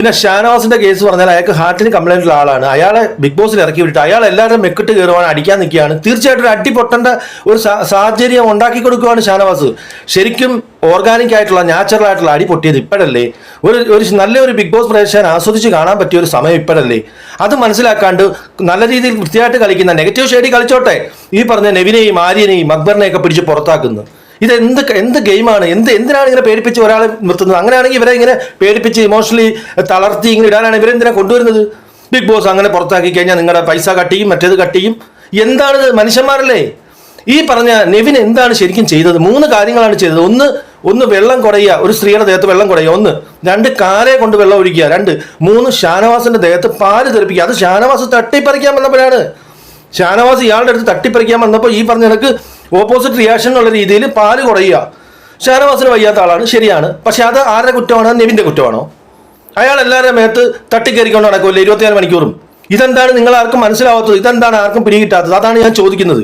പിന്നെ ഷാനവാസിന്റെ കേസ് പറഞ്ഞാൽ അയാൾക്ക് ഹാർട്ടിന് കംപ്ലൈന്റ് ഉള്ള ആളാണ്. അയാളെ ബിഗ് ബോസിൽ ഇറക്കി വിട്ടിട്ട് അയാൾ എല്ലാവരും മെക്കിട്ട് കയറുവാൻ അടിക്കാൻ നിൽക്കുകയാണ്. തീർച്ചയായിട്ടും ഒരു അടി പൊട്ടേണ്ട ഒരു സാഹചര്യം ഉണ്ടാക്കി കൊടുക്കുകയാണ് ഷാനവാസ്. ശരിക്കും ഓർഗാനിക് ആയിട്ടുള്ള നാച്ചുറൽ ആയിട്ടുള്ള അടി പൊട്ടിയത് ഇപ്പോഴല്ലേ? ഒരു നല്ലൊരു ബിഗ് ബോസ് പ്രേക്ഷകൻ ആസ്വദിച്ച് കാണാൻ പറ്റിയ ഒരു സമയം ഇപ്പോഴല്ലേ? അത് മനസ്സിലാക്കാണ്ട് നല്ല രീതിയിൽ വൃത്തിയായിട്ട് കളിക്കുന്ന നെഗറ്റീവ് ഷെയ്ഡിൽ കളിച്ചോട്ടെ. ഈ പറഞ്ഞ നെവിനെയും ആര്യനെയും അക്ബറിനെയൊക്കെ പിടിച്ച് പുറത്താക്കുന്നു. ഇത് എന്ത് ഗെയിമാണ്? എന്തിനാണ് ഇങ്ങനെ പേടിപ്പിച്ച് ഒരാളെ നിർത്തുന്നത്? അങ്ങനെയാണെങ്കിൽ ഇവരെ ഇങ്ങനെ പേടിപ്പിച്ച് ഇമോഷണലി തളർത്തി ഇങ്ങനെ ഇടാനാണ് ഇവരെന്തിനാ കൊണ്ടുവരുന്നത്? ബിഗ് ബോസ് അങ്ങനെ പുറത്താക്കി കഴിഞ്ഞാൽ നിങ്ങളുടെ പൈസ കട്ട് ചെയ്യും, മറ്റേത് കട്ട് ചെയ്യും. എന്താണിത്? മനുഷ്യന്മാരല്ലേ? ഈ പറഞ്ഞ നെവിൻ എന്താണ് ശരിക്കും ചെയ്തത്? 3 കാര്യങ്ങളാണ് ചെയ്തത്. ഒന്ന് വെള്ളം കുടയുക, ഒരു സ്ത്രീയുടെ ദേഹത്ത് വെള്ളം കുടയുക. 1 2 കാരെ കൊണ്ട് വെള്ളം ഒഴിക്കുക. 2 3 ഷാനവാസിന്റെ ദേഹത്ത് പാല് തെറിപ്പിക്കുക. അത് ഷാനവാസ് തട്ടിപ്പറിക്കാൻ വന്നപ്പോഴാണ്. ഷാനവാസ് ഇയാളുടെ അടുത്ത് തട്ടിപ്പറിക്കാൻ വന്നപ്പോൾ ഈ പറഞ്ഞ കണക്ക് ഓപ്പോസിറ്റ് റിയാക്ഷൻ എന്നുള്ള രീതിയിൽ പാല് കുറയുക. ഷാനവാസിന് വയ്യാത്ത ആളാണ്, ശരിയാണ്. പക്ഷെ അത് ആരുടെ കുറ്റമാണ്? നെവിന്റെ കുറ്റമാണോ? അയാൾ എല്ലാവരുടെ മേത്ത് തട്ടിക്കയറിക്കൊണ്ട് നടക്കുമല്ലേ 24 മണിക്കൂറും? ഇതെന്താണ് നിങ്ങൾ ആർക്കും മനസ്സിലാവാത്തത്? ഇതെന്താണ് ആർക്കും പിടികിട്ടാത്തത്? അതാണ് ഞാൻ ചോദിക്കുന്നത്.